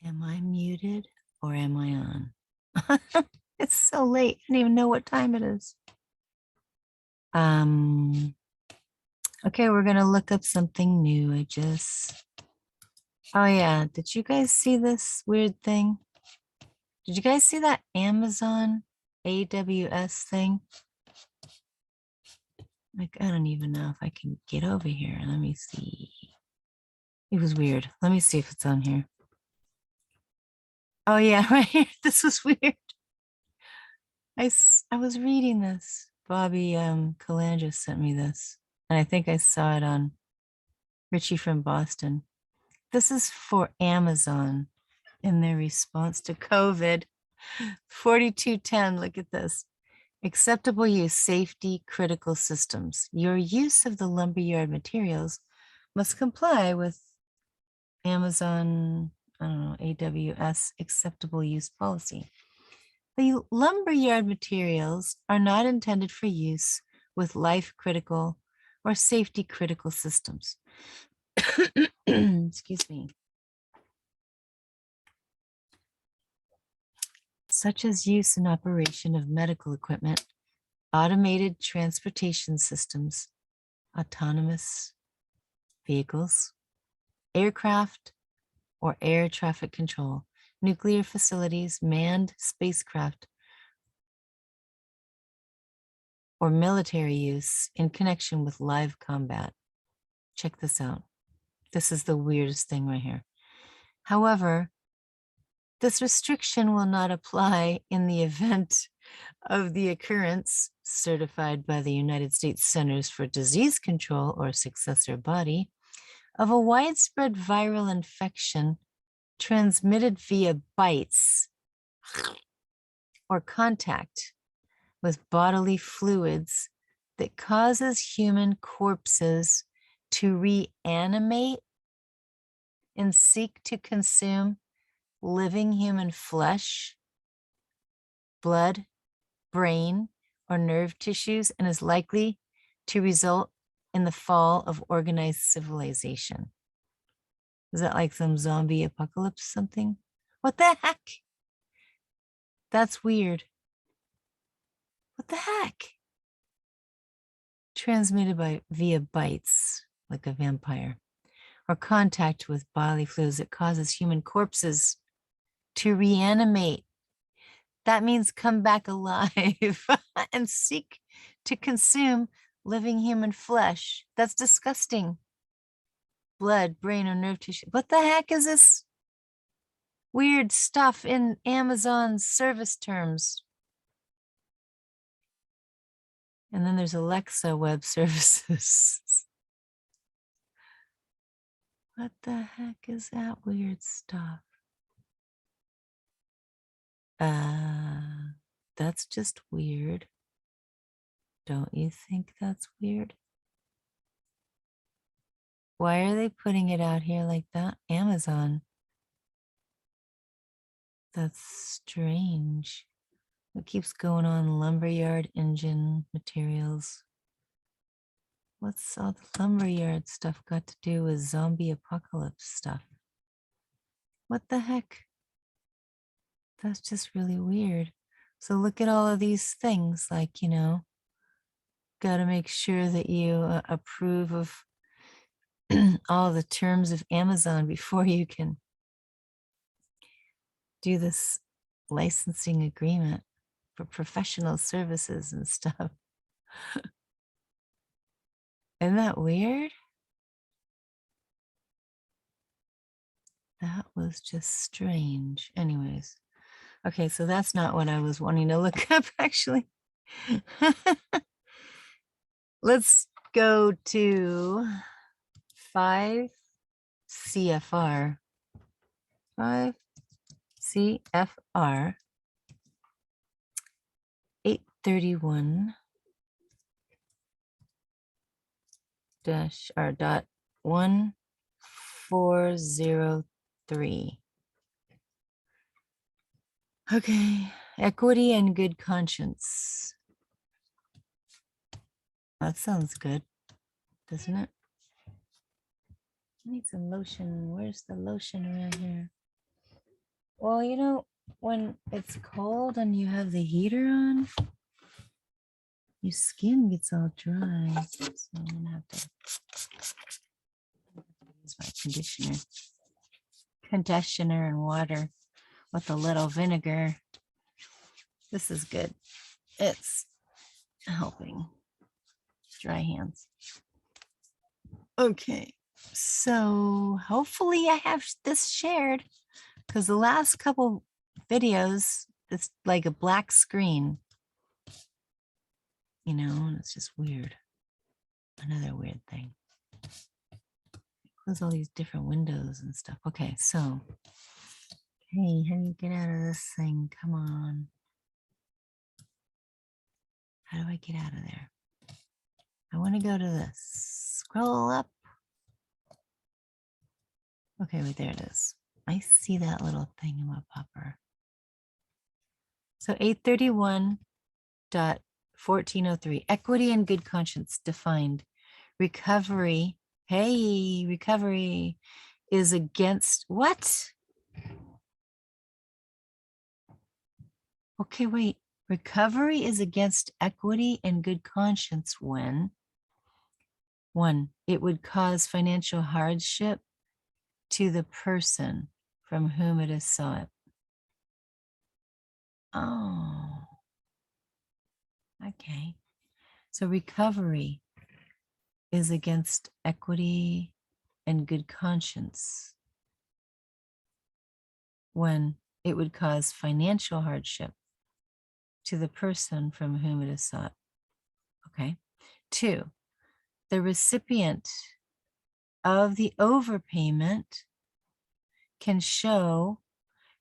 Am I muted or am I on? It's so late. I don't even know what time it is. Okay, we're gonna look up something new. Oh yeah, did you guys see this weird thing? Did you guys see that Amazon AWS thing? Like, I don't even know if I can get over here. Let me see. It was weird. Let me see if it's on here. Oh yeah, right here. This was weird. I was reading this. Bobby Calandra sent me this. And I think I saw it on Richie from Boston. This is for Amazon in their response to COVID. 4210, look at this. Acceptable use, safety, critical systems. Your use of the lumberyard materials must comply with Amazon, I don't know, AWS acceptable use policy. The lumberyard materials are not intended for use with life critical or safety critical systems. Excuse me. Such as use and operation of medical equipment, automated transportation systems, autonomous vehicles, aircraft or air traffic control, nuclear facilities, manned spacecraft, or military use in connection with live combat. Check this out. This is the weirdest thing right here. However, this restriction will not apply in the event of the occurrence certified by the United States Centers for Disease Control or successor body of a widespread viral infection transmitted via bites or contact with bodily fluids that causes human corpses to reanimate and seek to consume living human flesh, blood, brain, or nerve tissues, and is likely to result in the fall of organized civilization. Is that like some zombie apocalypse something? What the heck? That's weird. What the heck? Transmitted via bites, like a vampire, or contact with bodily fluids that causes human corpses to reanimate. That means come back alive and seek to consume living human flesh. That's disgusting. Blood, brain, or nerve tissue. What the heck is this weird stuff in Amazon's service terms? And then there's Alexa web services. What the heck is that weird stuff? That's just weird. Don't you think that's weird? Why are they putting it out here like that? Amazon. That's strange. It keeps going on. Lumberyard engine materials. What's all the lumberyard stuff got to do with zombie apocalypse stuff? What the heck? That's just really weird. So look at all of these things, like, you know, got to make sure that you approve of all the terms of Amazon before you can do this licensing agreement for professional services and stuff. Isn't that weird? That was just strange. Anyways, okay, so that's not what I was wanting to look up, actually. Let's go to 5 CFR. 5 CFR 831 dash or dot 1403. Okay, equity and good conscience. That sounds good, doesn't it? I need some lotion. Where's the lotion around here? Well, you know, when it's cold and you have the heater on, your skin gets all dry. So I'm gonna have to use my conditioner and water with a little vinegar. This is good. It's helping. Dry hands. Okay, so hopefully I have this shared, because the last couple videos, it's like a black screen, you know, and it's just weird. Another weird thing. Close all these different windows and stuff. Okay, so, hey, how do you get out of this thing? Come on. How do I get out of there? I want to go to this. Scroll up. Okay, wait, there it is. I see that little thing in my popper. So 831.1403, equity and good conscience defined. Recovery, hey, recovery is against what? Okay, wait. Recovery is against equity and good conscience when, one, it would cause financial hardship to the person from whom it is sought. Oh, okay. So recovery is against equity and good conscience when it would cause financial hardship to the person from whom it is sought. Okay. Two, the recipient of the overpayment can show,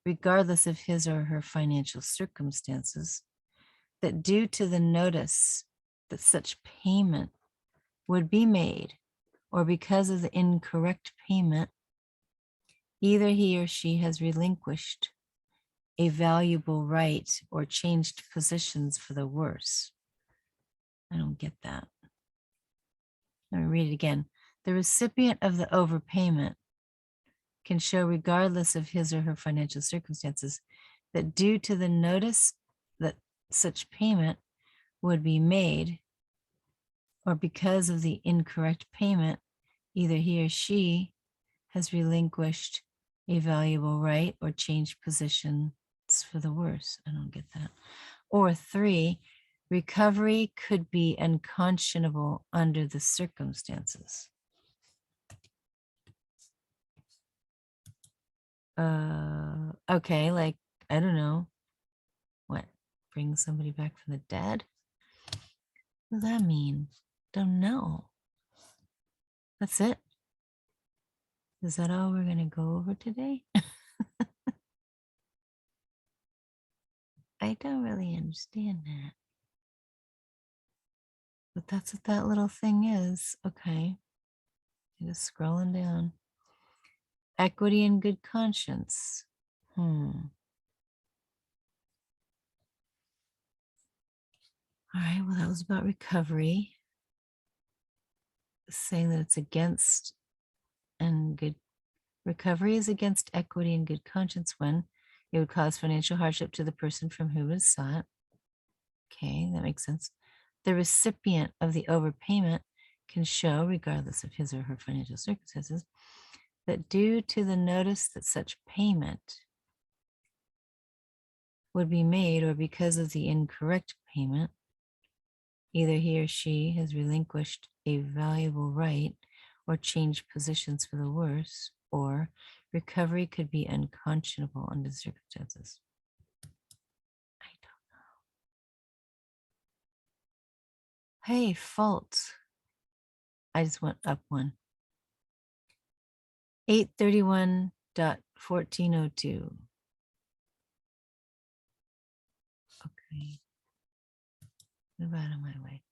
regardless of his or her financial circumstances, that due to the notice that such payment would be made, or because of the incorrect payment, either he or she has relinquished a valuable right or changed positions for the worse. I don't get that. Let me read it again. The recipient of the overpayment can show, regardless of his or her financial circumstances, that due to the notice that such payment would be made, or because of the incorrect payment, either he or she has relinquished a valuable right or changed positions for the worse. I don't get that. Or three, recovery could be unconscionable under the circumstances. Okay, like, I don't know. What? Bring somebody back from the dead? What does that mean? Don't know. That's it? Is that all we're going to go over today? I don't really understand that. But that's what that little thing is. Okay. Just scrolling down. Equity and good conscience. All right, well, that was about recovery. Saying that it's against and good. Recovery is against equity and good conscience when it would cause financial hardship to the person from whom it is sought. Okay, that makes sense. The recipient of the overpayment can show, regardless of his or her financial circumstances, that due to the notice that such payment would be made, or because of the incorrect payment, either he or she has relinquished a valuable right or changed positions for the worse, or recovery could be unconscionable under the circumstances. I don't know. Hey, fault. I just went up one. 831.1402. Okay. Move out of my way.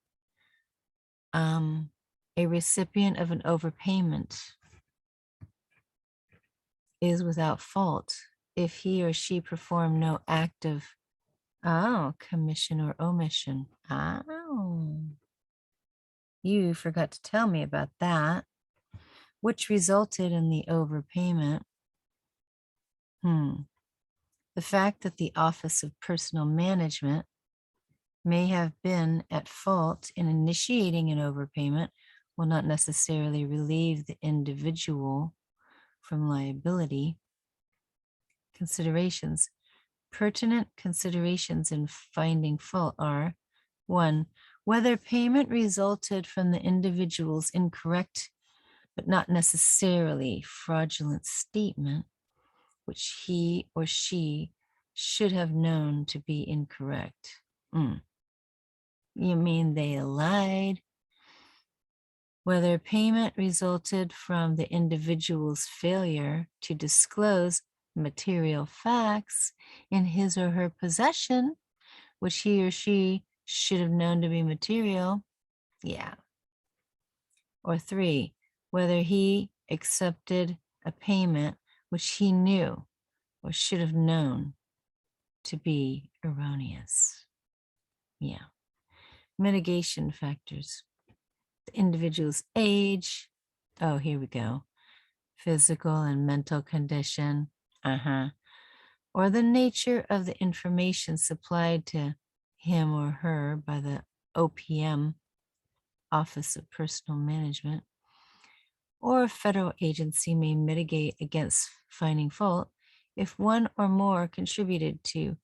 A recipient of an overpayment is without fault if he or she performed no act of commission or omission. You forgot to tell me about that, which resulted in the overpayment. The fact that the Office of Personal Management may have been at fault in initiating an overpayment will not necessarily relieve the individual from liability. Considerations. Pertinent considerations in finding fault are: 1, whether payment resulted from the individual's incorrect but not necessarily fraudulent statement, which he or she should have known to be incorrect. You mean they lied? Whether payment resulted from the individual's failure to disclose material facts in his or her possession, which he or she should have known to be material. Yeah. Or 3, whether he accepted a payment which he knew or should have known to be erroneous. Yeah. Mitigation factors. The individual's age. Oh, here we go. Physical and mental condition. Or the nature of the information supplied to him or her by the OPM, Office of Personal Management, or a federal agency may mitigate against finding fault if one or more contributed to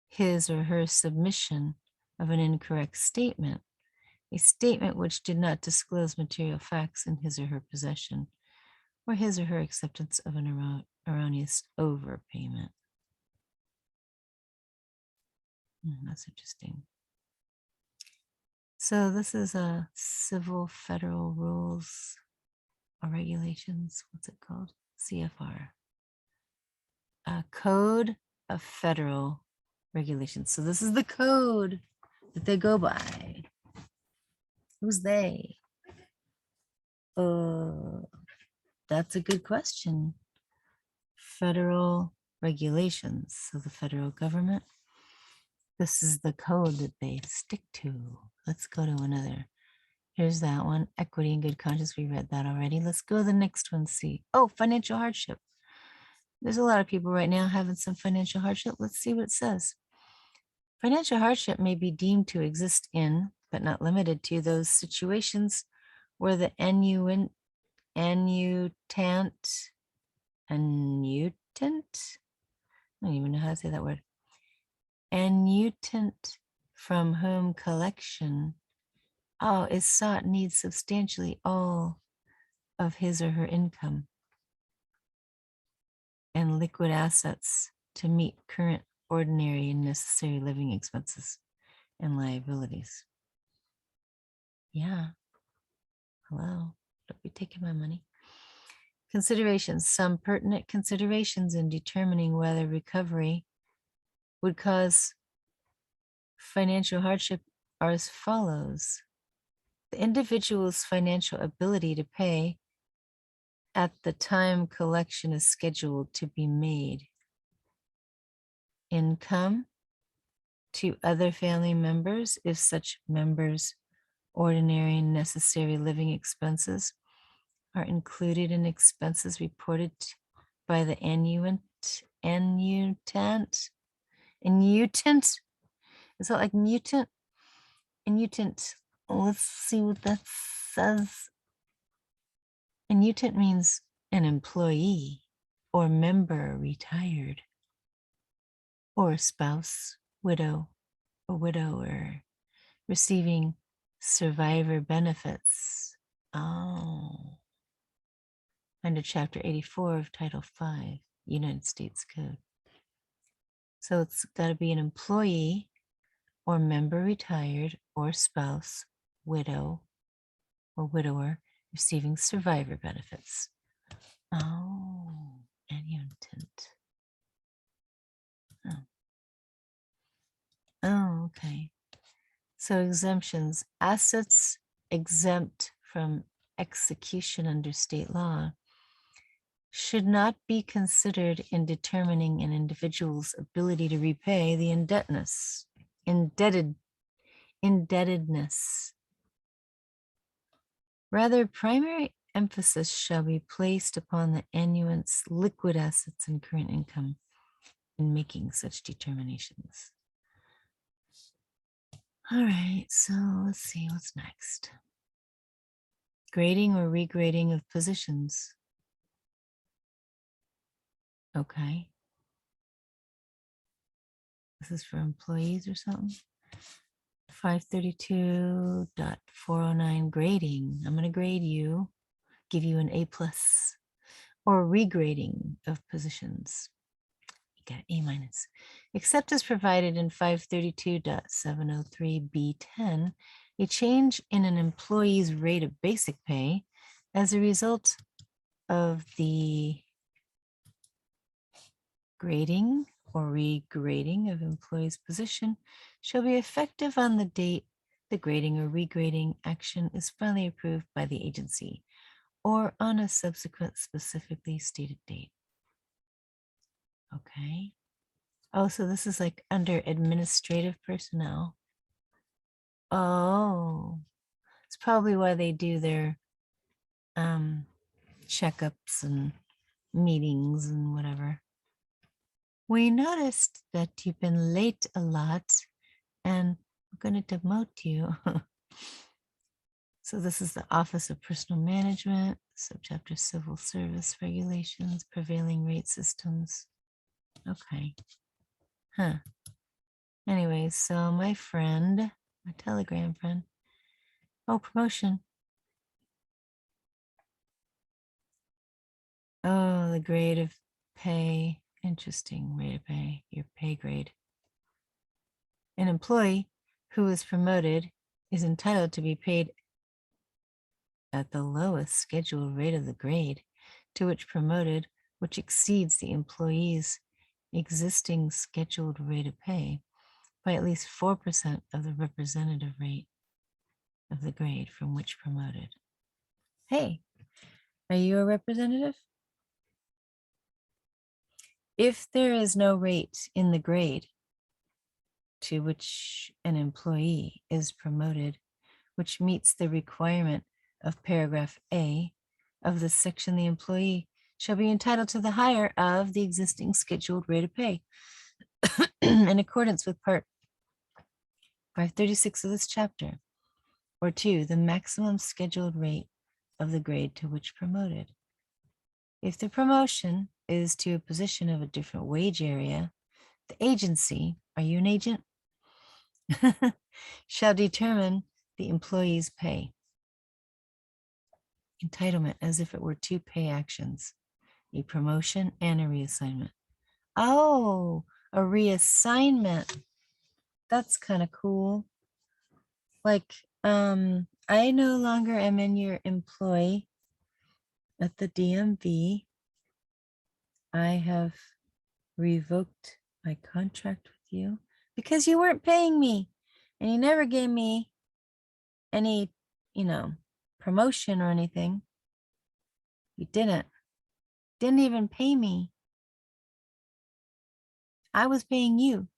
his or her submission of an incorrect statement, a statement which did not disclose material facts in his or her possession, or his or her acceptance of an erroneous overpayment. That's interesting. So this is a civil federal rules or regulations. What's it called? CFR. A code of federal regulations. So this is the code that they go by. Who's they? That's a good question. Federal regulations. So the federal government. This is the code that they stick to. Let's go to another. Here's that one. Equity and good conscience. We read that already. Let's go to the next one. See. Oh, financial hardship. There's a lot of people right now having some financial hardship. Let's see what it says. Financial hardship may be deemed to exist in, but not limited to, those situations where the annuitant, I don't even know how to say that word. Annuitant from whom collection is sought needs substantially all of his or her income and liquid assets to meet current, ordinary, and necessary living expenses and liabilities. Yeah. Hello. Don't be taking my money. Considerations. Some pertinent considerations in determining whether recovery would cause financial hardship are as follows. The individual's financial ability to pay at the time collection is scheduled to be made. Income to other family members, if such members' ordinary and necessary living expenses are included in expenses reported by the annuitant. Is that like mutant? Annuitant. Let's see what that says. Annuitant means an employee or member retired, or spouse, widow, or widower receiving survivor benefits. Oh. Under Chapter 84 of Title 5, United States Code. So it's got to be an employee or member retired or spouse, widow, or widower receiving survivor benefits. Oh, annuitant. Oh, okay. So exemptions. Assets exempt from execution under state law should not be considered in determining an individual's ability to repay the indebtedness. Rather, primary emphasis shall be placed upon the annuitant's liquid assets and current income, in making such determinations. All right, so let's see what's next. Grading or regrading of positions. Okay. This is for employees or something. 532.409 grading. I'm going to grade you, give you an A+, or regrading of positions. You got A-. Except as provided in 532.703B10, a change in an employee's rate of basic pay as a result of the grading or regrading of employee's position shall be effective on the date the grading or regrading action is finally approved by the agency or on a subsequent specifically stated date. Okay. Oh, so this is like under administrative personnel. Oh, it's probably why they do their checkups and meetings and whatever. We noticed that you've been late a lot and we're going to demote you. So this is the Office of Personal Management, Subchapter Civil Service Regulations, Prevailing Rate Systems. Okay. Huh. Anyways, so my friend, my Telegram friend. Oh, promotion. Oh, the grade of pay. Interesting rate of pay, your pay grade. An employee who is promoted is entitled to be paid at the lowest scheduled rate of the grade to which promoted, which exceeds the employee's existing scheduled rate of pay by at least 4% of the representative rate of the grade from which promoted. Hey, are you a representative? If there is no rate in the grade to which an employee is promoted, which meets the requirement of paragraph A of this section, the employee shall be entitled to the higher of the existing scheduled rate of pay in accordance with part 536 of this chapter, or 2, the maximum scheduled rate of the grade to which promoted. If the promotion is to a position of a different wage area, the agency, are you an agent? Shall determine the employee's pay entitlement as if it were two pay actions, a promotion and a reassignment. Oh, a reassignment. That's kind of cool. Like, I no longer am in your employ at the DMV. I have revoked my contract with you because you weren't paying me and you never gave me any, promotion or anything. You didn't even pay me. I was paying you.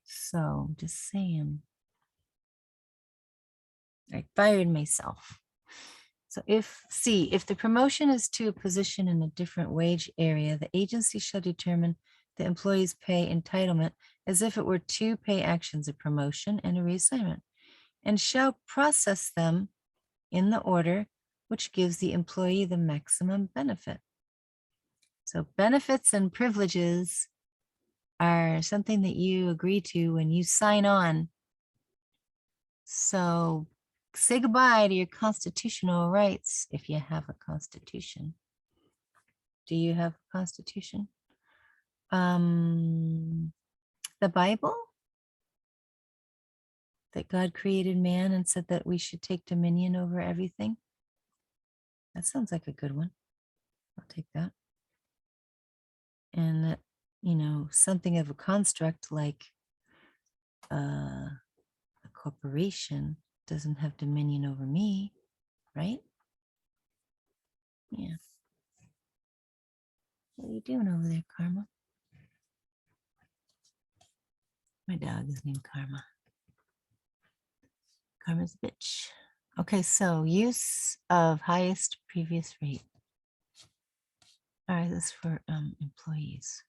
So just saying, I fired myself. So if the promotion is to a position in a different wage area, the agency shall determine the employee's pay entitlement as if it were two pay actions, a promotion and a reassignment, and shall process them in the order which gives the employee the maximum benefit. So benefits and privileges are something that you agree to when you sign on. So say goodbye to your constitutional rights if you have a constitution. Do you have a constitution? The Bible, that God created man and said that we should take dominion over everything. That sounds like a good one. I'll take that. And that, something of a construct like a corporation doesn't have dominion over me, right? Yeah. What are you doing over there, Karma? My dog is named Karma. Karma's a bitch. Okay, so use of highest previous rate. All right, this is for employees.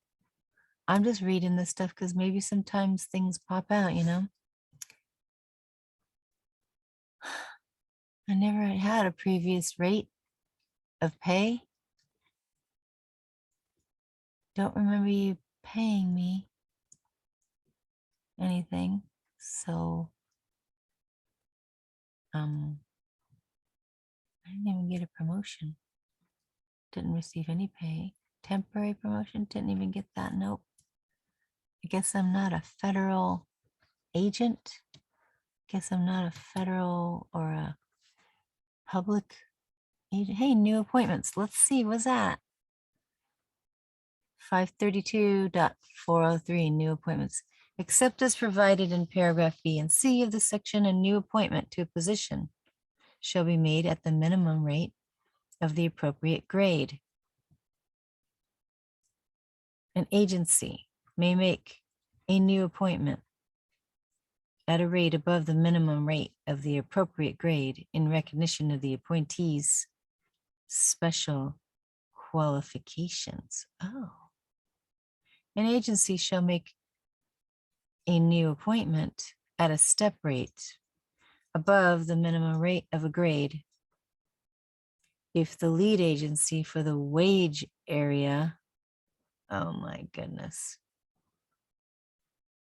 I'm just reading this stuff because maybe sometimes things pop out, you know? I never had a previous rate of pay. Don't remember you paying me anything. So, I didn't even get a promotion. Didn't receive any pay. Temporary promotion, didn't even get that. Nope. I guess I'm not a federal agent. Guess I'm not a federal or a public agent. Hey, new appointments. Let's see, what's that? 532.403, new appointments. Except as provided in paragraph B and C of the section, a new appointment to a position shall be made at the minimum rate of the appropriate grade. An agency may make a new appointment at a rate above the minimum rate of the appropriate grade in recognition of the appointee's special qualifications. Oh. An agency shall make a new appointment at a step rate above the minimum rate of a grade if the lead agency for the wage area, oh my goodness,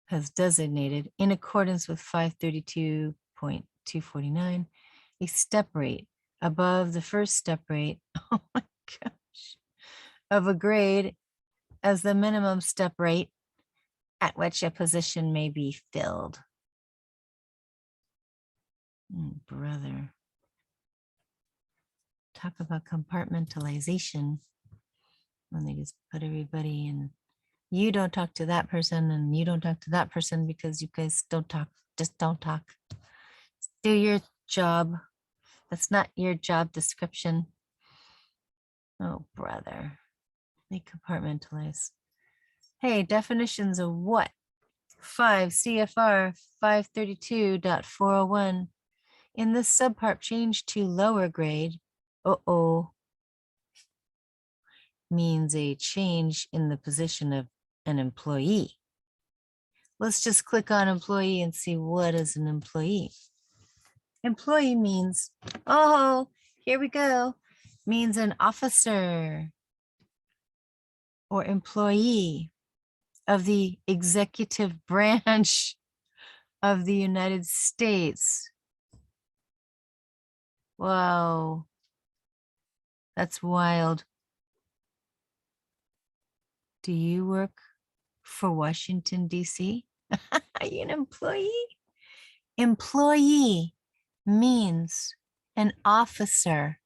has designated in accordance with 532.249 a step rate above the first step rate, oh my gosh, of a grade as the minimum step rate at which a position may be filled. Brother. Talk about compartmentalization when they just put everybody in. You don't talk to that person and you don't talk to that person because you guys don't talk. Just don't talk. Do your job. That's not your job description. Oh, brother. They compartmentalize. Hey, definitions of what? 5 CFR 532.401. In this subpart, change to lower grade. Means a change in the position of an employee. Let's just click on employee and see what is an employee. Employee means, oh, here we go, means an officer or employee of the executive branch of the United States. Wow, that's wild. Do you work for Washington, D.C.? Are you an employee? Employee means an officer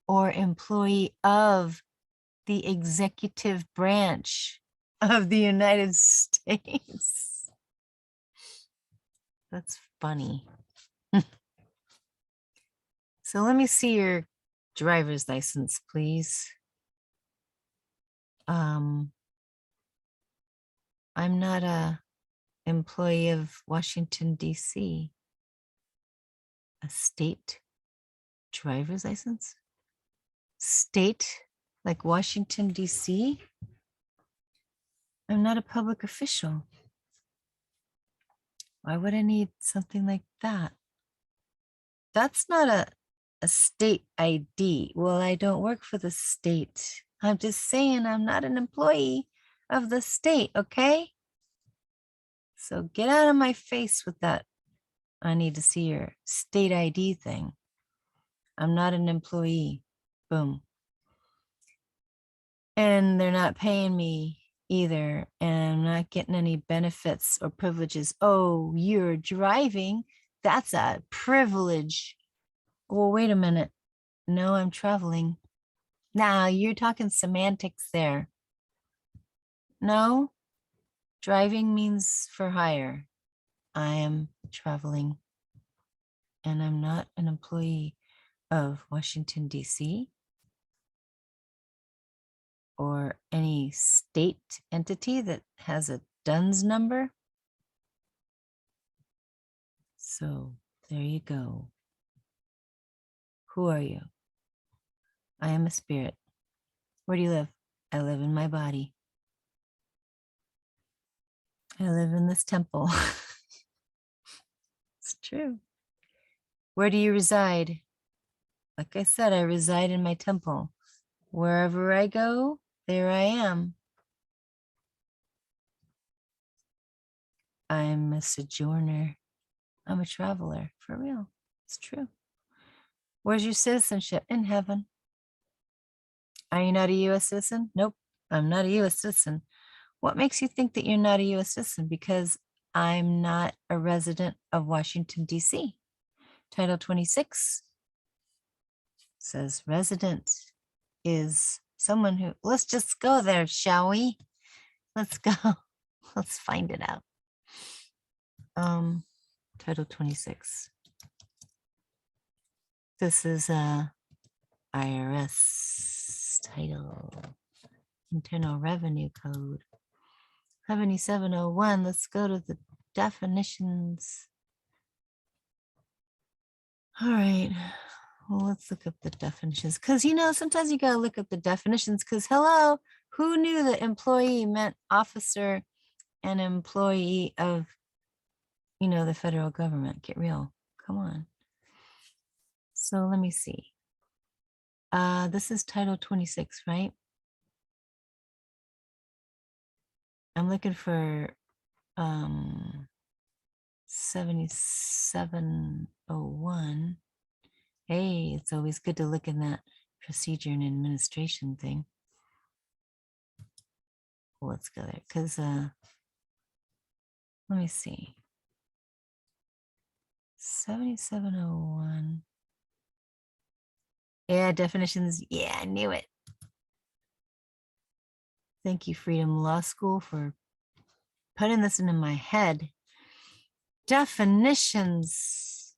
or employee of the executive branch of the United States. That's funny. So let me see your driver's license, please. I'm not a employee of Washington, D.C. A state driver's license? State like Washington, D.C.? I'm not a public official. Why would I need something like that? That's not a state ID. Well, I don't work for the state. I'm just saying I'm not an employee of the state, okay? So get out of my face with that. I need to see your state ID thing. I'm not an employee. Boom. And they're not paying me either. And I'm not getting any benefits or privileges. Oh, you're driving. That's a privilege. Well, wait a minute. No, I'm traveling. Now you're talking semantics there. No, driving means for hire. I am traveling and I'm not an employee of Washington, D.C. or any state entity that has a DUNS number. So there you go. Who are you? I am a spirit. Where do you live? I live in my body. I live in this temple. It's true. Where do you reside? Like I said, I reside in my temple. Wherever I go, there I am. I'm a sojourner. I'm a traveler, for real. It's true. Where's your citizenship? In heaven. Are you not a U.S. citizen? Nope, I'm not a U.S. citizen. What makes you think that you're not a U.S. citizen? Because I'm not a resident of Washington, D.C. Title 26 says resident is someone who, let's just go there, shall we? Let's go. Let's find it out. Title 26. This is a IRS title, Internal Revenue Code 7701. Let's go to the definitions. All right, well, let's look up the definitions, because sometimes you gotta look up the definitions, because hello, who knew that employee meant officer and employee of the federal government? Get real, come on. So let me see. This is Title 26, right? I'm looking for 7701. Hey, it's always good to look in that procedure and administration thing. Let's go there, because let me see. 7701. Yeah, definitions. Yeah, I knew it. Thank you, Freedom Law School, for putting this into my head. Definitions.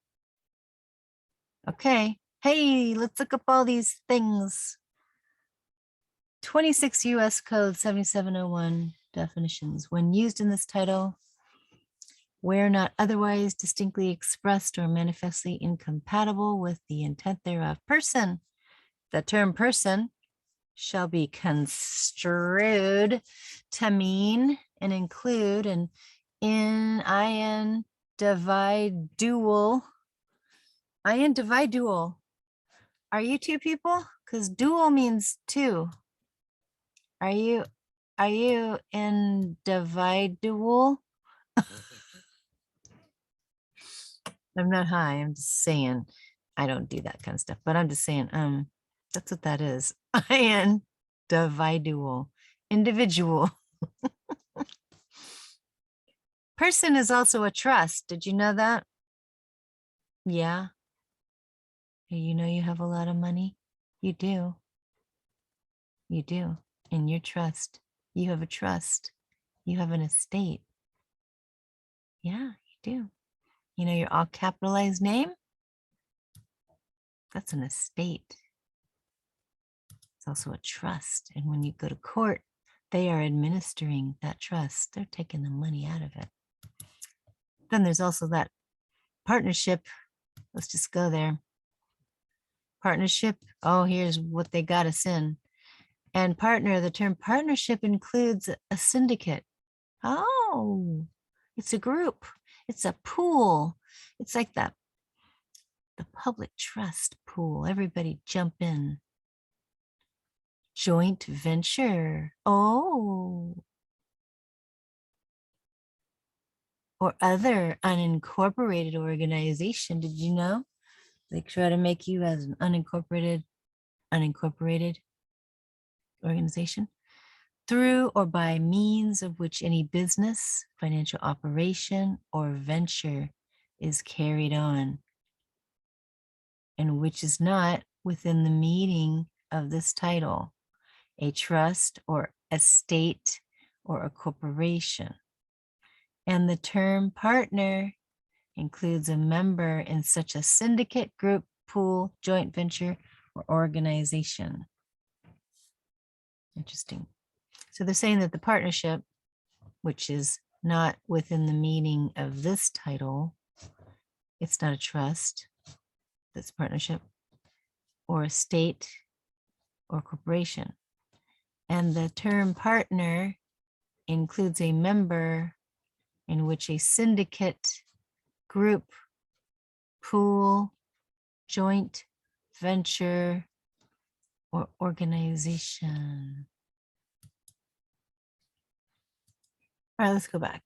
Okay. Hey, let's look up all these things. 26 U.S. Code 7701 definitions. When used in this title, where not otherwise distinctly expressed or manifestly incompatible with the intent thereof. Person. The term person shall be construed to mean and include an individual. Individual. Are you two people? Because dual means two. Are you individual? I'm not high. I'm just saying I don't do that kind of stuff, but I'm just saying, that's what that is. Individual. Person is also a trust. Did you know that? Yeah. You have a lot of money. You do. You do. In your trust. You have a trust. You have an estate. Yeah, you do. Your all capitalized name? That's an estate. It's also a trust. And when you go to court, they are administering that trust. They're taking the money out of it. Then there's also that partnership. Let's just go there. Partnership. Oh, here's what they got us in. And partner, the term partnership includes a syndicate. Oh, it's a group. It's a pool. It's like the public trust pool. Everybody jump in. Joint venture. Oh. Or other unincorporated organization. Did you know? They try to make you as an unincorporated organization. Through or by means of which any business, financial operation, or venture is carried on, and which is not within the meaning of this title, a trust or estate or a corporation. And the term partner includes a member in such a syndicate, group, pool, joint venture, or organization. Interesting. So they're saying that the partnership, which is not within the meaning of this title, it's not a trust, that's partnership, or estate, or corporation. And the term partner includes a member in which a syndicate, group, pool, joint venture, or organization. All right, let's go back.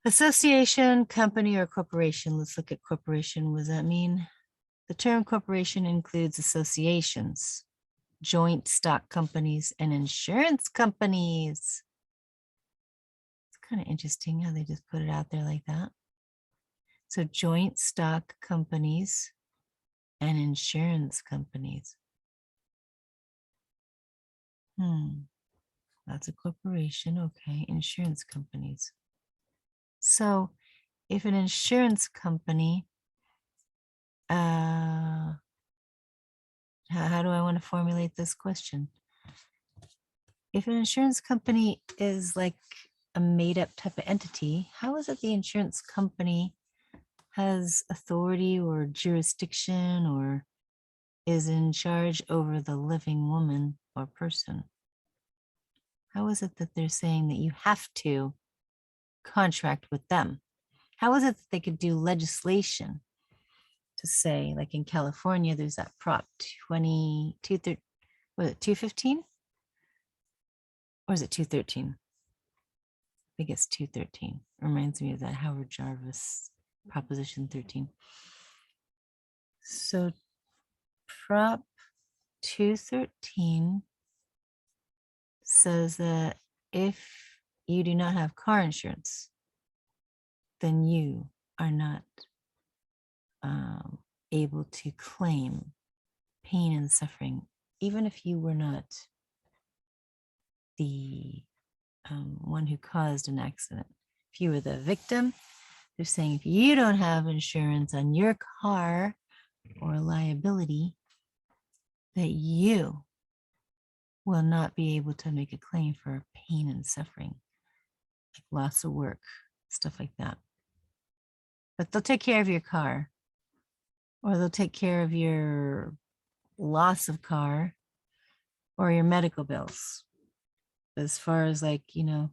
Association, company, or corporation. Let's look at corporation. What does that mean? The term corporation includes associations, joint stock companies, and insurance companies. It's kind of interesting how they just put it out there like that. So joint stock companies and insurance companies. That's a corporation. Okay, insurance companies. So if an insurance company, how do I want to formulate this question? If an insurance company is like a made-up type of entity, how is it the insurance company has authority or jurisdiction or is in charge over the living woman or person? How is it that they're saying that you have to contract with them? How is it that they could do legislation to say, like in California, there's that Prop 22, was it 215? Or is it 213? I think it's 213. Reminds me of that Howard Jarvis Proposition 13. So Prop 213 says that if you do not have car insurance, then you are not able to claim pain and suffering, even if you were not the one who caused an accident. If you were the victim, they're saying if you don't have insurance on your car or liability, that you will not be able to make a claim for pain and suffering, like loss of work, stuff like that. But they'll take care of your car, or they'll take care of your loss of car or your medical bills. As far as like, you know,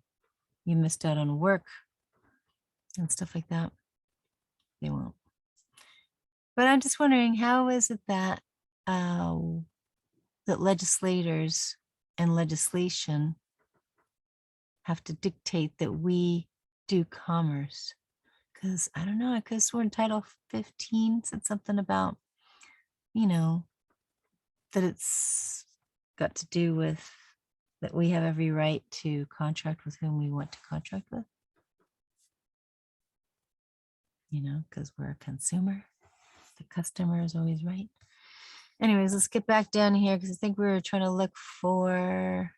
you missed out on work and stuff like that, they won't. But I'm just wondering, how is it that that legislators and legislation have to dictate that we do commerce? Because I don't know, I could have sworn Title 15 said something about, you know, that it's got to do with that we have every right to contract with whom we want to contract with. You know, because we're a consumer. The customer is always right. Anyways, let's get back down here because I think we were trying to look for,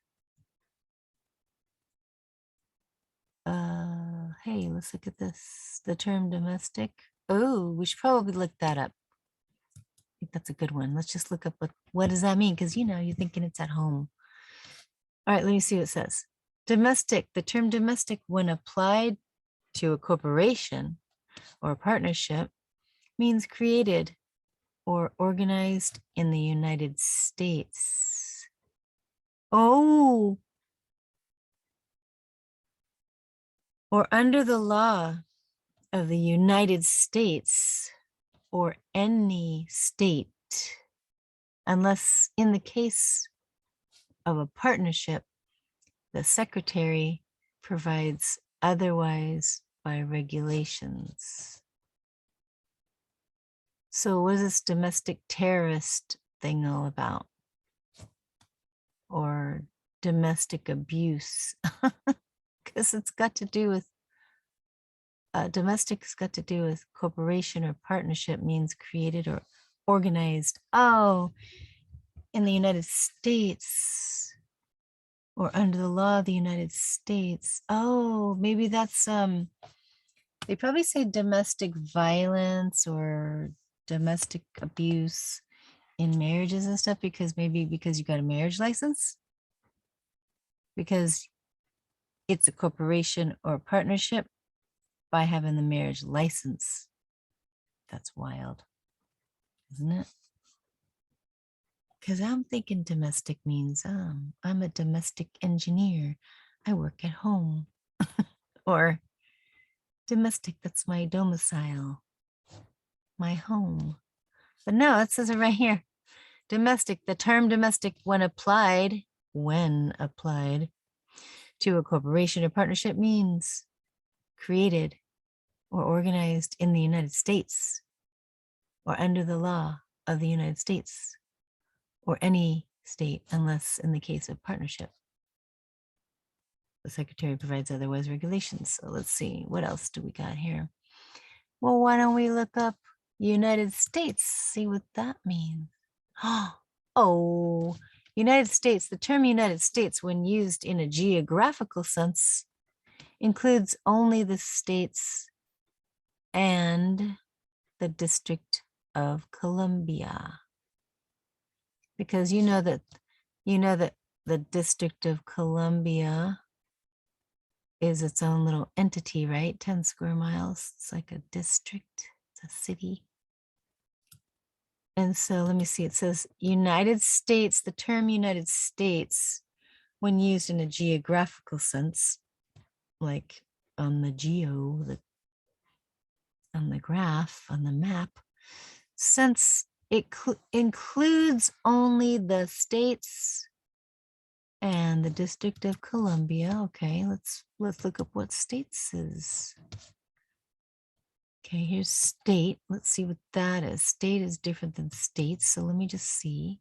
hey, let's look at this. The term domestic. Oh, we should probably look that up. I think that's a good one. Let's just look up what does that mean? Because, you know, you're thinking it's at home. All right, let me see what it says. Domestic, the term domestic, when applied to a corporation or a partnership, means created or organized in the United States. Oh, or under the law of the United States or any state, unless in the case of a partnership, the secretary provides otherwise by regulations. So what is this domestic terrorist thing all about? Or domestic abuse? Because it's got to do with, domestic's got to do with corporation or partnership, means created or organized. Oh, in the United States or under the law of the United States. Oh, maybe that's, they probably say domestic violence or domestic abuse in marriages and stuff, because maybe because you got a marriage license, because it's a corporation or a partnership by having the marriage license. That's wild, isn't it? Because I'm thinking domestic means I'm a domestic engineer. I work at home. or domestic, that's my domicile, my home. But no, it says it right here. Domestic, the term domestic when applied to a corporation or partnership means created or organized in the United States or under the law of the United States or any state, unless in the case of partnership. The Secretary provides otherwise regulations. So let's see, what else do we got here? Well, why don't we look up United States, see what that means? Oh, United States, the term United States, when used in a geographical sense, includes only the states and the District of Columbia. Because you know that the District of Columbia is its own little entity, right? 10 square miles. It's like a district, it's a city. And so let me see, it says United States, the term United States, when used in a geographical sense, like on the on the graph, on the map, since it includes only the states and the District of Columbia. Okay, let's look up what states is. Okay, here's state. Let's see what that is. State is different than states. So let me just see.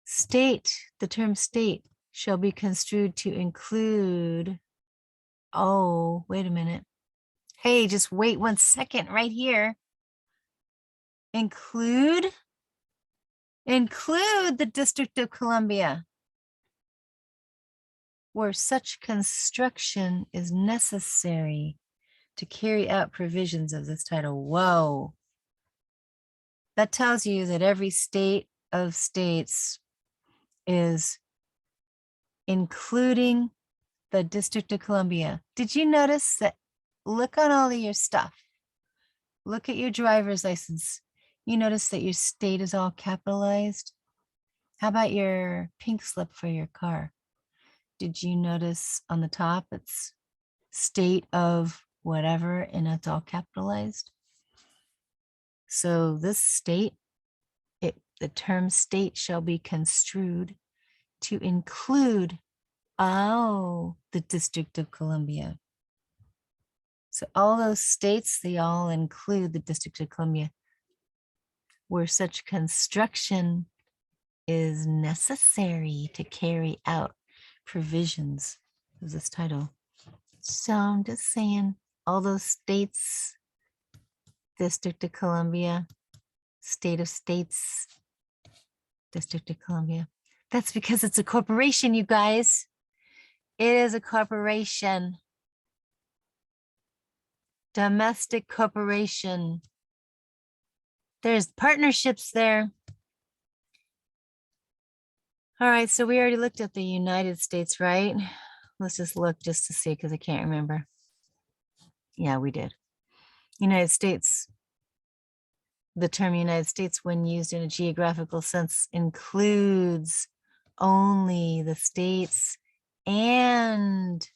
State, the term state shall be construed to include, oh, wait a minute. Hey, just wait 1 second right here. Include the District of Columbia, where such construction is necessary to carry out provisions of this title. Whoa. That tells you that every state of states is including the District of Columbia. Did you notice that? Look on all of your stuff. Look at your driver's license. You notice that your state is all capitalized. How about your pink slip for your car? Did you notice on the top it's state of whatever and it's all capitalized? So this state, the term state shall be construed to include, oh, the District of Columbia. So all those states, they all include the District of Columbia, where such construction is necessary to carry out provisions of this title. So I'm just saying, all those states, District of Columbia, state of states, District of Columbia. That's because it's a corporation, you guys. It is a corporation. Domestic corporation. There's partnerships there. All right, so we already looked at the United States, right? Let's just look just to see, because I can't remember. Yeah, we did. United States. The term United States, when used in a geographical sense, includes only the states and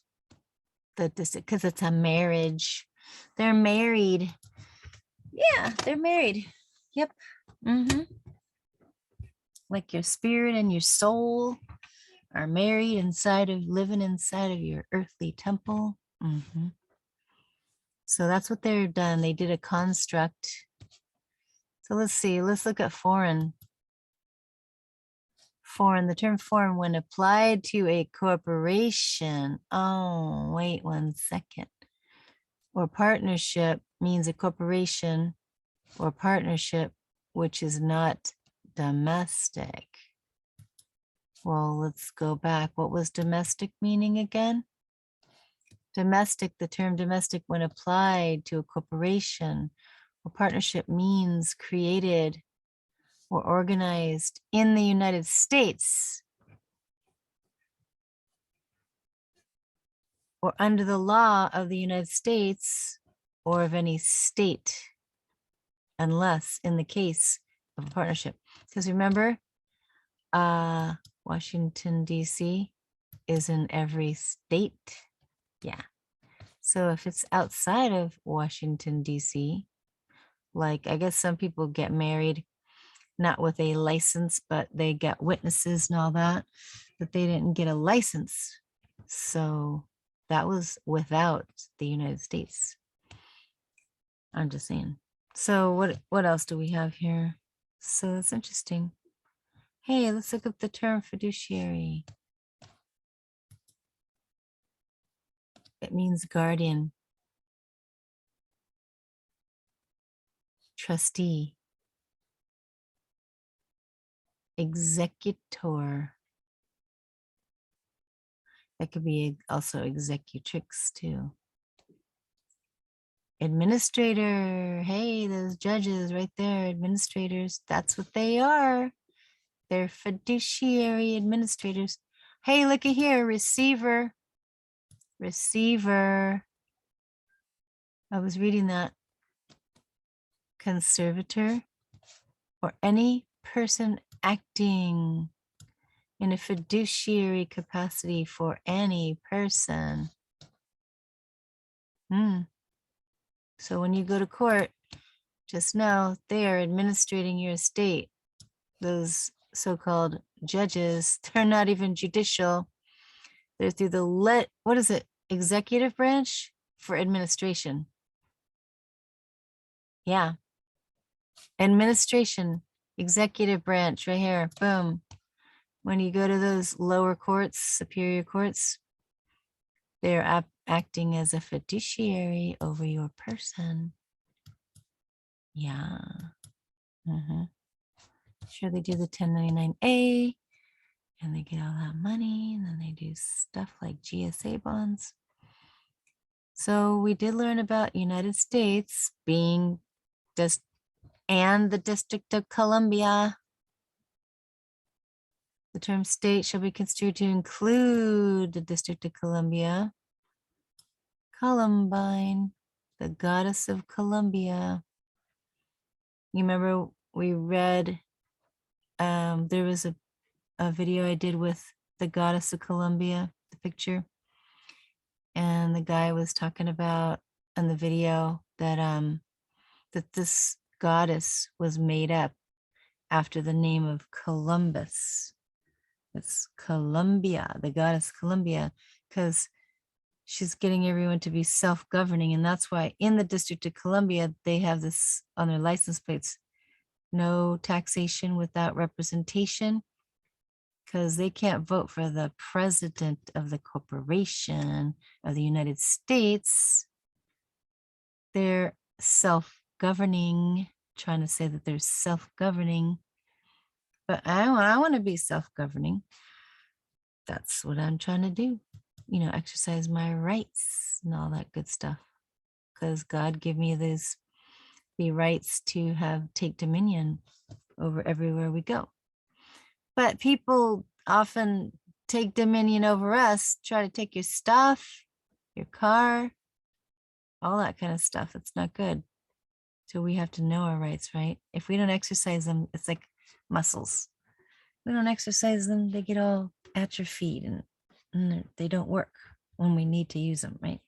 the district, because it's a marriage. They're married. Yeah, they're married. Yep. Like your spirit and your soul are married living inside of your earthly temple. So that's what they're done. They did a construct. So let's see, let's look at foreign. Foreign, the term foreign when applied to a corporation. Oh, wait 1 second. Or partnership means a corporation or partnership which is not domestic. Well, let's go back. What was domestic meaning again? Domestic, the term domestic when applied to a corporation or partnership means created or organized in the United States or under the law of the United States or of any state, unless in the case of a partnership. Because remember, Washington, D.C. is in every state Yeah. So if it's outside of Washington, D.C., like I guess some people get married not with a license, but they get witnesses and all that, but they didn't get a license. So that was without the United States. I'm just saying. So what else do we have here? So it's interesting. Hey, let's look up the term fiduciary. It means guardian, trustee, executor. That could be also executrix too. Administrator. Hey, those judges right there, administrators. That's what they are. They're fiduciary administrators. Hey, look at here, receiver. Receiver. I was reading that. Conservator or any person acting in a fiduciary capacity for any person. So when you go to court, just know they are administrating your estate. Those so-called judges, they're not even judicial. They're through the what is it? Executive branch for administration. Yeah. Administration, executive branch right here. Boom. When you go to those lower courts, superior courts, they're acting as a fiduciary over your person. Yeah. Sure, they do the 1099A and they get all that money, and then they do stuff like GSA bonds. So we did learn about United States being just and the District of Columbia. The term state shall be construed to include the District of Columbia. Columbine, the goddess of Columbia. You remember we read, there was a video I did with the goddess of Columbia, the picture. And the guy was talking about in the video that that this goddess was made up after the name of Columbus. It's Columbia, the goddess Columbia, because she's getting everyone to be self-governing. And that's why in the District of Columbia, they have this on their license plates, no taxation without representation, because they can't vote for the president of the corporation of the United States. They're self-governing, trying to say that they're self-governing, but I want to be self-governing. That's what I'm trying to do. You know, exercise my rights and all that good stuff. Because God gave me the rights to take dominion over everywhere we go. But people often take dominion over us, try to take your stuff, your car, all that kind of stuff. It's not good. So we have to know our rights, right? If we don't exercise them, it's like muscles. We don't exercise them, they get all atrophied and they don't work when we need to use them, right?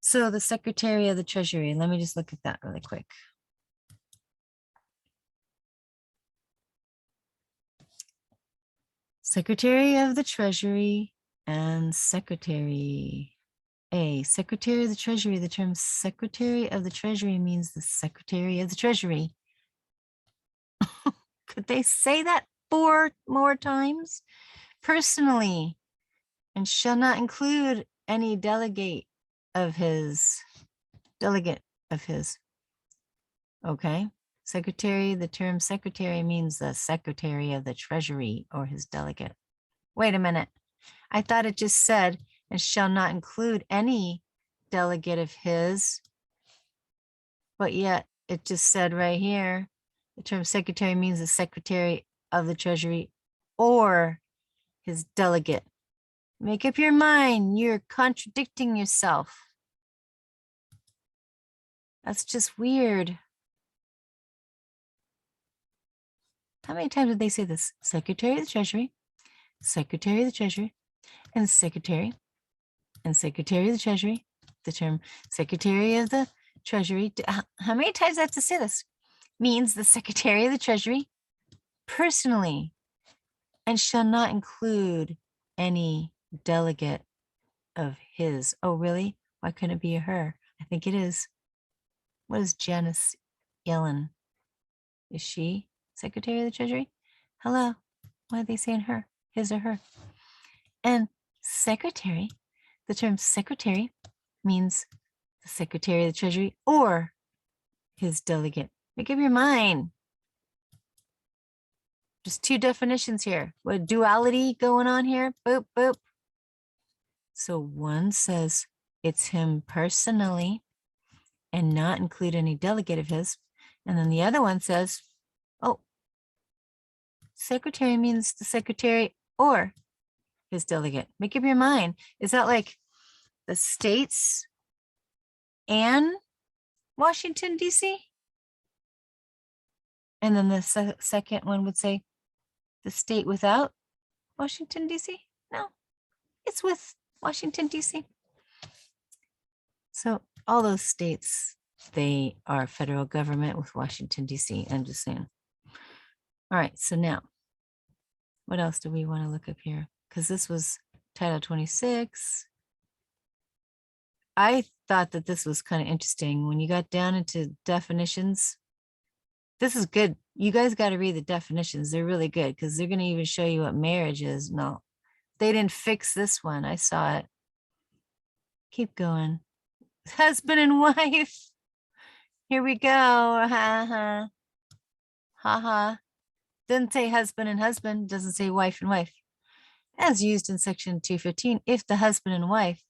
So the Secretary of the Treasury, let me just look at that really quick. Secretary of the Treasury and Secretary. Secretary of the Treasury. The term Secretary of the Treasury means the Secretary of the Treasury. Could they say that 4 more times? Personally, and shall not include any delegate of his. Okay. Secretary, the term secretary means the Secretary of the Treasury or his delegate. Wait a minute. I thought it just said, and shall not include any delegate of his, but yet it just said right here, the term secretary means the Secretary of the Treasury or his delegate. Make up your mind. You're contradicting yourself. That's just weird. How many times did they say this? Secretary of the Treasury, Secretary of the Treasury, and Secretary And Secretary of the Treasury, the term Secretary of the Treasury, how many times I have to say this? Means the Secretary of the Treasury personally and shall not include any delegate of his. Oh, really? Why couldn't it be a her? I think it is. What is Janice Yellen? Is she Secretary of the Treasury? Hello. Why are they saying her? His or her? And secretary, the term secretary means the Secretary of the Treasury or his delegate. Make up your mind. Just two definitions here. What duality going on here? Boop, boop. So one says it's him personally and not include any delegate of his. And then the other one says, oh, secretary means the secretary or his delegate. Make up your mind. Is that like the states and Washington, D.C.? And then the second one would say the state without Washington, D.C.? No, it's with Washington, D.C. So all those states, they are federal government with Washington, D.C. I'm just saying. All right, so now, what else do we want to look up here? Because this was Title 26. I thought that this was kind of interesting. When you got down into definitions, this is good. You guys got to read the definitions. They're really good because they're going to even show you what marriage is. No, they didn't fix this one. I saw it. Keep going. Husband and wife. Here we go. Ha ha. Ha ha. Doesn't say husband and husband. Doesn't say wife and wife. As used in section 215, if the husband and wife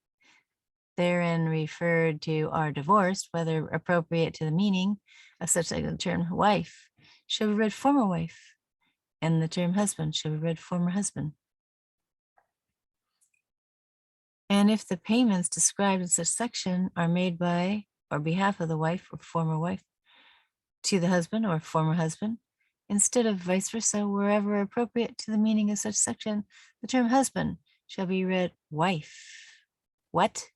therein referred to are divorced, whether appropriate to the meaning of such like the term wife shall be read former wife, and the term husband shall be read former husband. And if the payments described in such section are made by or behalf of the wife or former wife to the husband or former husband, instead of vice versa, wherever appropriate to the meaning of such section, the term husband shall be read wife. What?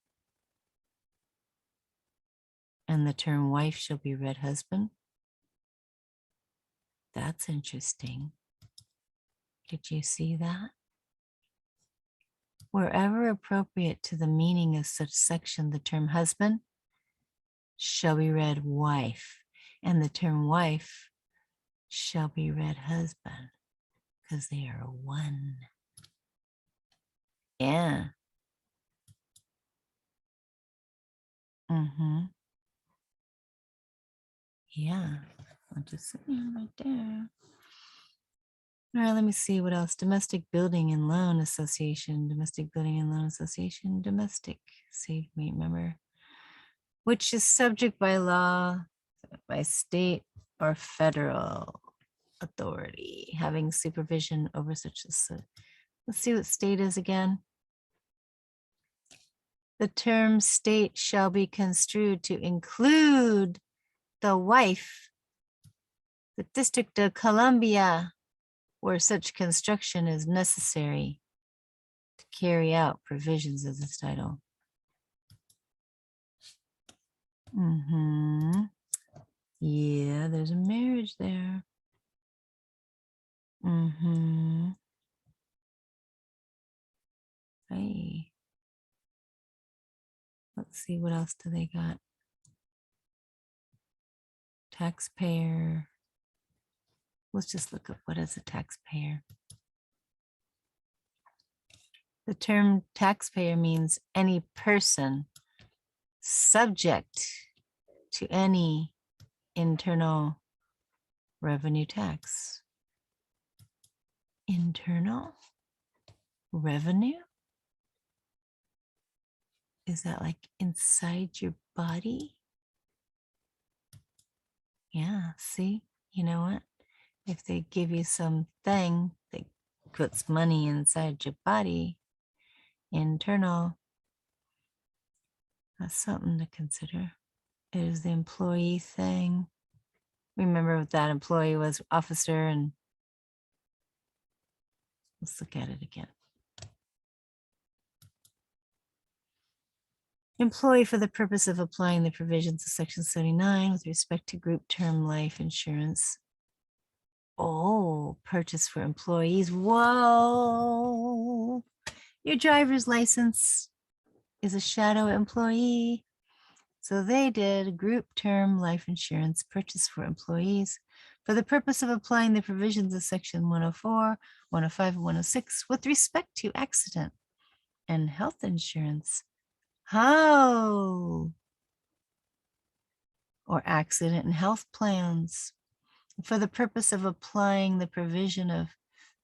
And the term wife shall be read husband. That's interesting. Did you see that? Wherever appropriate to the meaning of such section, the term husband shall be read wife, and the term wife shall be read husband, because they are one. Yeah. Mm-hmm. Yeah. I'll just sit right there. All right, let me see what else. Domestic Building and Loan Association, Domestic Building and Loan Association, domestic, save me, remember, which is subject by law, by state or federal authority, having supervision over such as, let's see what state is again. The term state shall be construed to include the wife, the District of Columbia, where such construction is necessary to carry out provisions of this title. Mm-hmm. Yeah, there's a marriage there. Mm-hmm. Hey. Let's see, what else do they got? Taxpayer. Let's just look up what is a taxpayer. The term taxpayer means any person subject to any internal revenue tax. Internal revenue? Is that like inside your body? Yeah, see, you know what? If they give you something that puts money inside your body, internal, that's something to consider. It is the employee thing. Remember what that employee was, officer, and let's look at it again. Employee for the purpose of applying the provisions of Section 79 with respect to group term life insurance. Oh, purchase for employees. Whoa. Your driver's license is a shadow employee. So they did group term life insurance purchase for employees for the purpose of applying the provisions of Section 104, 105, and 106 with respect to accident and health insurance. How? Or accident and health plans for the purpose of applying the provision of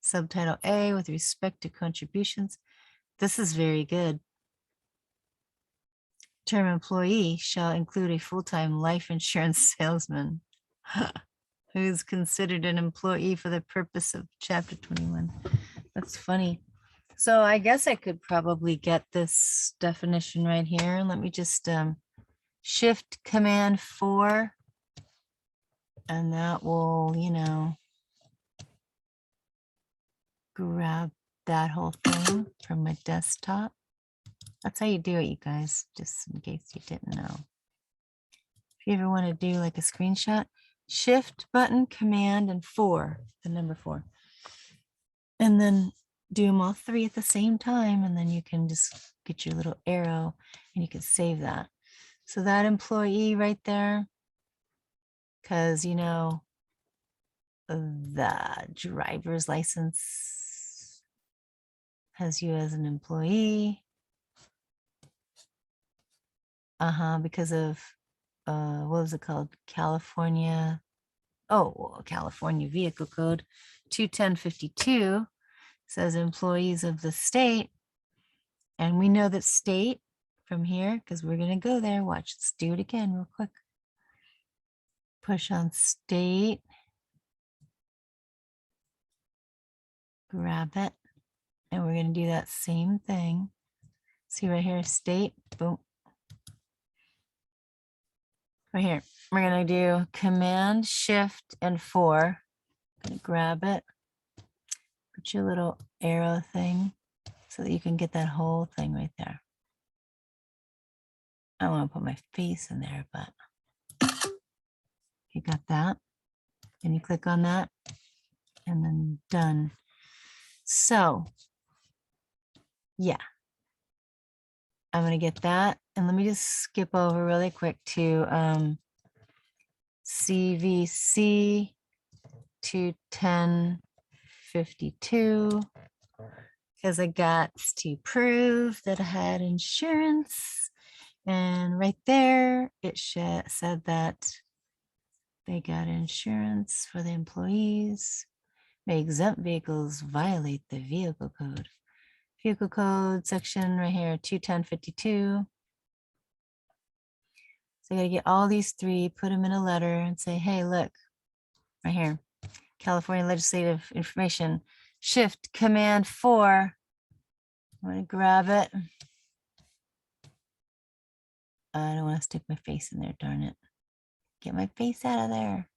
subtitle A with respect to contributions. This is very good. Term employee shall include a full-time life insurance salesman who is considered an employee for the purpose of Chapter 21. That's funny. So I guess I could probably get this definition right here. Let me just Shift Command 4, and that will, grab that whole thing from my desktop. That's how you do it, you guys, just in case you didn't know. If you ever want to do like a screenshot, Shift button, Command, and 4, the number 4. And then do them all 3 at the same time, and then you can just get your little arrow and you can save that. So that employee right there, because the driver's license has you as an employee. Because of what was it called? California Vehicle Code 21052 says employees of the state. And we know that state from here, because we're going to go there. Watch, let's do it again real quick. Push on state. Grab it. And we're going to do that same thing. See right here, state, boom. Right here, we're going to do Command, Shift, and 4. I'm going to grab it. Put your little arrow thing so that you can get that whole thing right there. I want to put my face in there, but you got that. And you click on that and then done. So yeah, I'm going to get that. And let me just skip over really quick to CVC 21052 because I got to prove that I had insurance. And right there, it said that they got insurance for the employees. May exempt vehicles violate the vehicle code. Vehicle code section right here, 21052. So I gotta get all these 3, put them in a letter and say, hey, look, right here, California legislative information, Shift Command 4. I'm gonna grab it. I don't want to stick my face in there, darn it. Get my face out of there.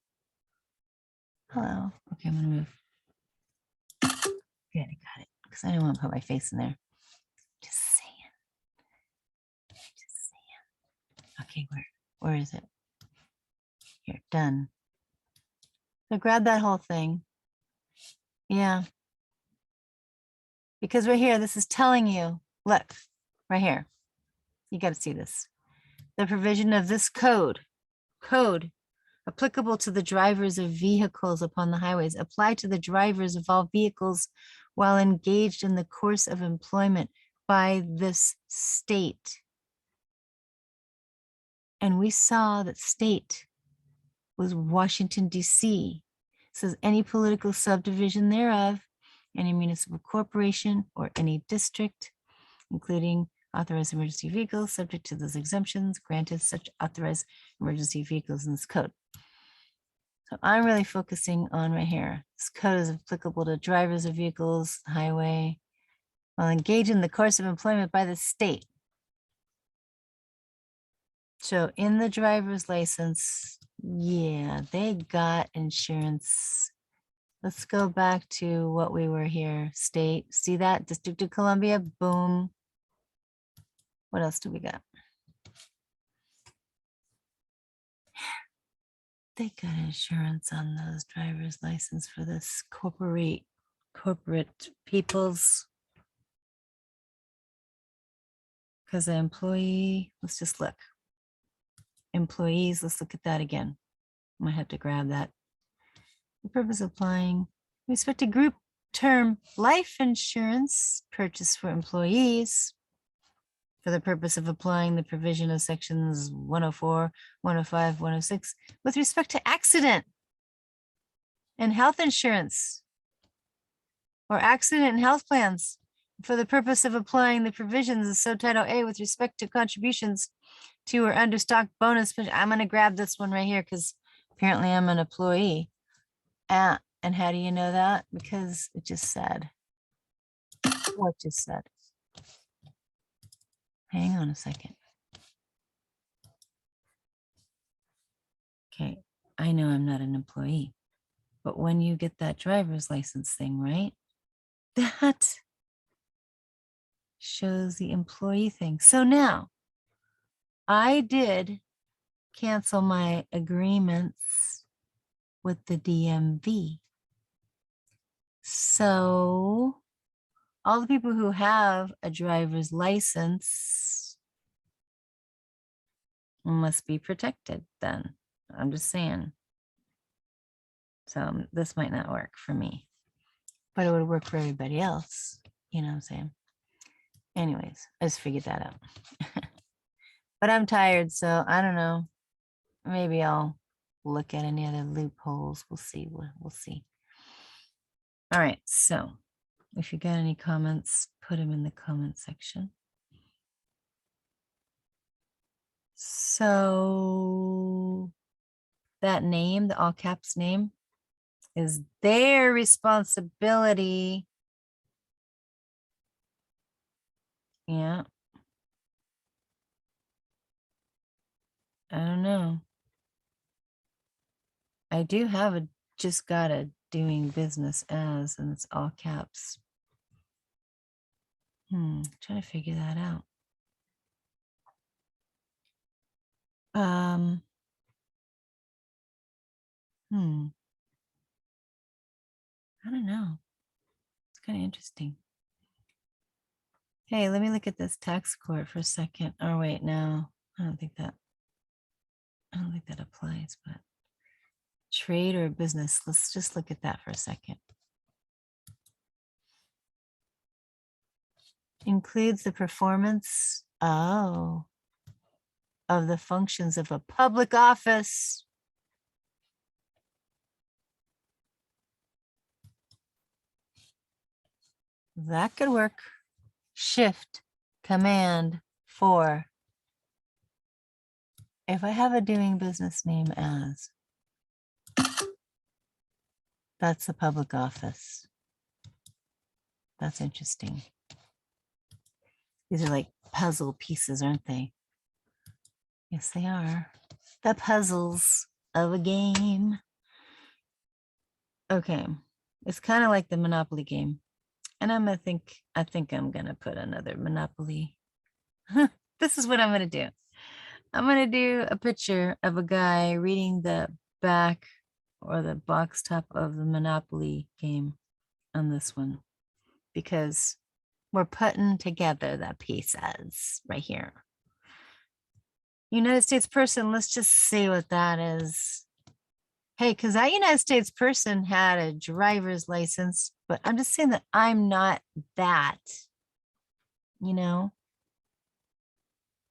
Hello. Okay, I'm gonna move. Good, I got it. Because I don't want to put my face in there. Just saying. Okay, where is it? Here, done. So grab that whole thing. Yeah. Because right here, this is telling you, look, right here. You got to see this. The provision of this code applicable to the drivers of vehicles upon the highways apply to the drivers of all vehicles while engaged in the course of employment by this state. And we saw that state was Washington, D.C. It says any political subdivision thereof, any municipal corporation or any district, including authorized emergency vehicles subject to those exemptions granted such authorized emergency vehicles in this code. So I'm really focusing on right here. This code is applicable to drivers of vehicles, highway, while engaged in the course of employment by the state. So in the driver's license, yeah, they got insurance. Let's go back to what we were here. State, see that? District of Columbia, boom. What else do we got? they got insurance on those driver's license for this corporate peoples. Because the employee, let's just look. Employees, let's look at that again. I might have to grab that. The purpose of applying with respect to group term life insurance purchase for employees for the purpose of applying the provision of sections 104, 105, 106 with respect to accident and health insurance or accident and health plans for the purpose of applying the provisions of subtitle A with respect to contributions to or under stock bonus. I'm going to grab this one right here because apparently I'm an employee. And how do you know that? Because it just said. What just said? Hang on a second. Okay, I know I'm not an employee, but when you get that driver's license thing, right? That shows the employee thing. So now I did cancel my agreements with the DMV. So all the people who have a driver's license must be protected then. I'm just saying. So this might not work for me, but it would work for everybody else. You know what I'm saying? Anyways, I just figured that out. But I'm tired, so I don't know. Maybe I'll look at any other loopholes. We'll see. We'll see. All right. So if you got any comments, put them in the comment section. So that name, the all caps name, is their responsibility. Yeah. I don't know. I do have a just got a doing business as, and it's all caps. Trying to figure that out. I don't know. It's kind of interesting. Hey, let me look at this tax court for a second. Oh, wait, no, I don't think that applies, but trade or business, let's just look at that for a second. Includes the performance, of the functions of a public office. That could work. Shift, command, 4. If I have a doing business name as, that's the public office. That's interesting. These are like puzzle pieces, aren't they? Yes, they are. The puzzles of a game. Okay. It's kind of like the Monopoly game. And I think I'm gonna put another Monopoly. This is what I'm gonna do. I'm gonna do a picture of a guy reading the back or the box top of the Monopoly game on this one, because we're putting together the pieces right here. United States person, let's just see what that is. Hey, because that United States person had a driver's license, but I'm just saying that I'm not that, you know,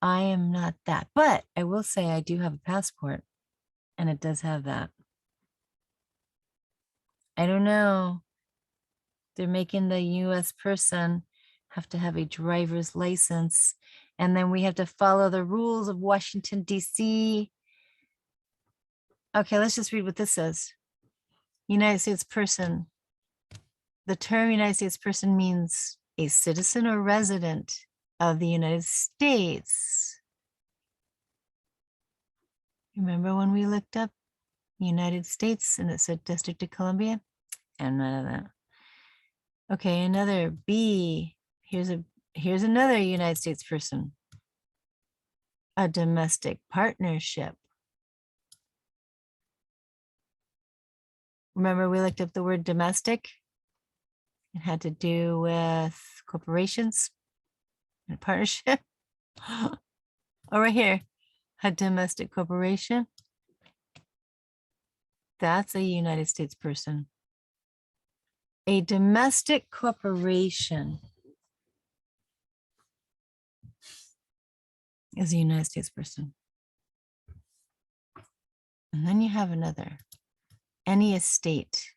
I am not that, but I will say I do have a passport and it does have that. I don't know. They're making the US person have to have a driver's license, and then we have to follow the rules of Washington, D.C. Okay, let's just read what this says. United States person. The term United States person means a citizen or resident of the United States. Remember when we looked up United States and it said District of Columbia? And none of that. Okay, another B. Here's another United States person. A domestic partnership. Remember, we looked up the word domestic. It had to do with corporations and partnership. Oh, right here, a domestic corporation. That's a United States person. A domestic corporation is a United States person. And then you have another, any estate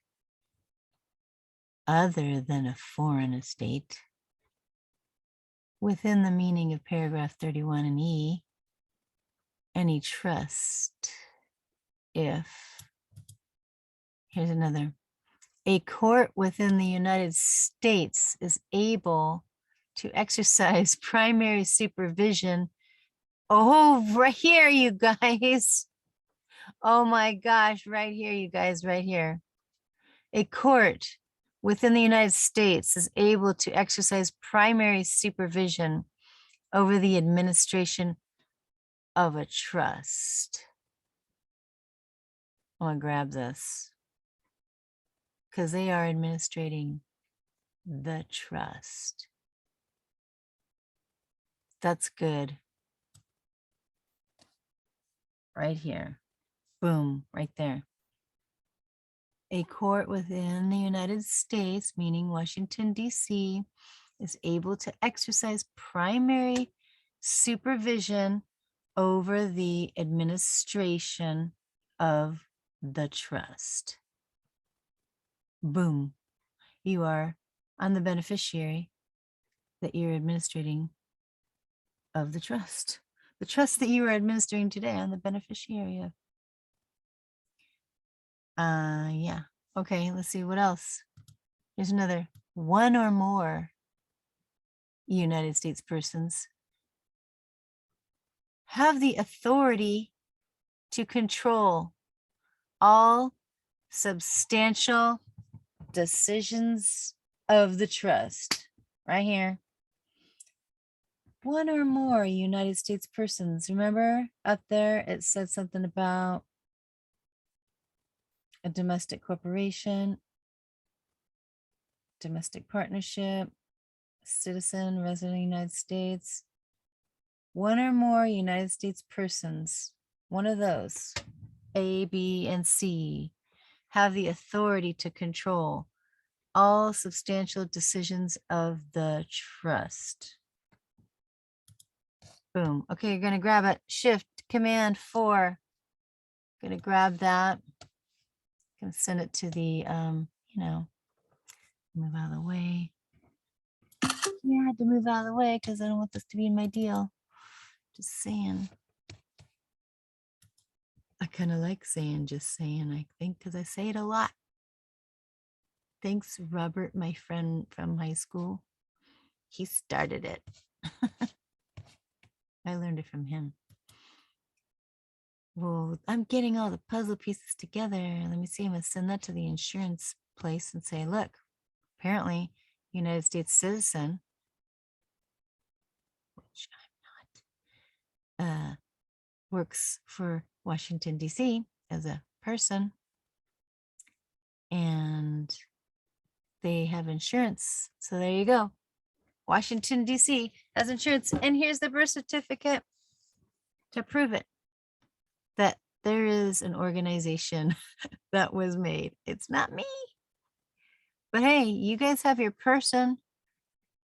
other than a foreign estate within the meaning of paragraph 31 and E, any trust if, here's another, a court within the United States is able to exercise primary supervision. Oh, right here, you guys. Oh my gosh, right here, you guys, right here. A court within the United States is able to exercise primary supervision over the administration of a trust. I'm gonna grab this because they are administrating the trust. That's good. Right here. Boom, right there. A court within the United States, meaning Washington, D.C., is able to exercise primary supervision over the administration of the trust. Boom. You are on the beneficiary that you're administrating of the trust. The trust that you are administering today, on the beneficiary of. Yeah. Okay, let's see what else. Here's another. One or more United States persons have the authority to control all substantial decisions of the trust. Right here. One or more United States persons. Remember up there, it said something about a domestic corporation, domestic partnership, citizen, resident of the United States. One or more United States persons, one of those, A, B, and C, have the authority to control all substantial decisions of the trust. Boom. Okay, you're going to grab it. Shift, Command 4. Going to grab that. Going to send it to the, move out of the way. Yeah, I had to move out of the way because I don't want this to be in my deal. Just saying. I kind of like saying just saying, I think, because I say it a lot. Thanks, Robert, my friend from high school. He started it. I learned it from him. Well, I'm getting all the puzzle pieces together. Let me see. I'm going to send that to the insurance place and say, look, apparently, United States citizen, which I'm not, works for Washington, D.C. as a person, and they have insurance. So there you go. Washington, D.C. has insurance. And here's the birth certificate to prove it, that there is an organization that was made. It's not me. But hey, you guys have your person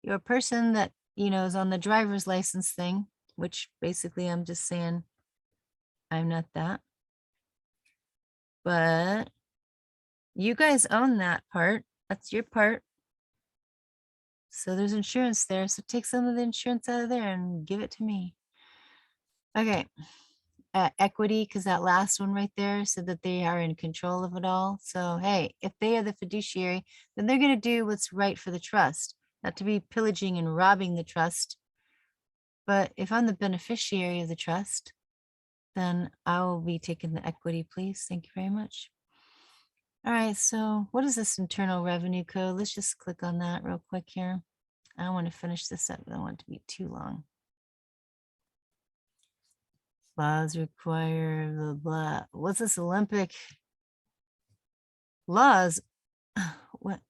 that, is on the driver's license thing, which basically I'm just saying I'm not that. But you guys own that part. That's your part. So there's insurance there. So take some of the insurance out of there and give it to me. Okay. Equity, because that last one right there said that they are in control of it all. So, hey, if they are the fiduciary, then they're going to do what's right for the trust, not to be pillaging and robbing the trust. But if I'm the beneficiary of the trust, then I will be taking the equity, please. Thank you very much. All right, so what is this internal revenue code? Let's just click on that real quick here. I don't want to finish this up. I don't want it to be too long. Laws require blah, blah. What's this Olympic? Laws, what?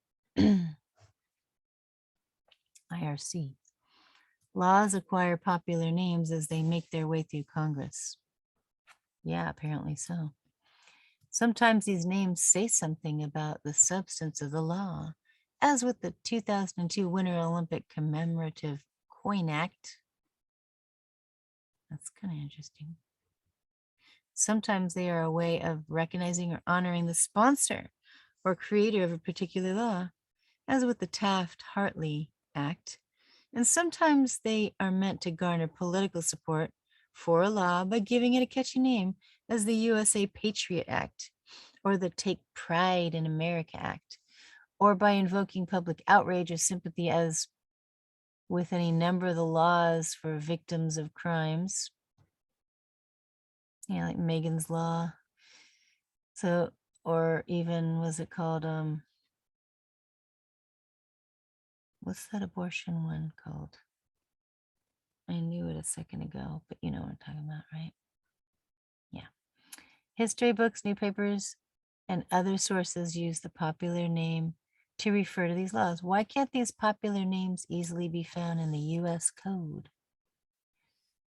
IRC. Laws acquire popular names as they make their way through Congress. Yeah, apparently so. Sometimes these names say something about the substance of the law, as with the 2002 Winter Olympic Commemorative Coin Act. That's kind of interesting. Sometimes they are a way of recognizing or honoring the sponsor or creator of a particular law, as with the Taft-Hartley Act. And sometimes they are meant to garner political support for a law by giving it a catchy name, as the USA Patriot Act, or the Take Pride in America Act, or by invoking public outrage or sympathy, as with any number of the laws for victims of crimes. Yeah, like Megan's Law. So, or even, was it called, what's that abortion one called? I knew it a second ago, but you know what I'm talking about, right? Yeah. History books, newspapers, and other sources use the popular name to refer to these laws. Why can't these popular names easily be found in the US Code?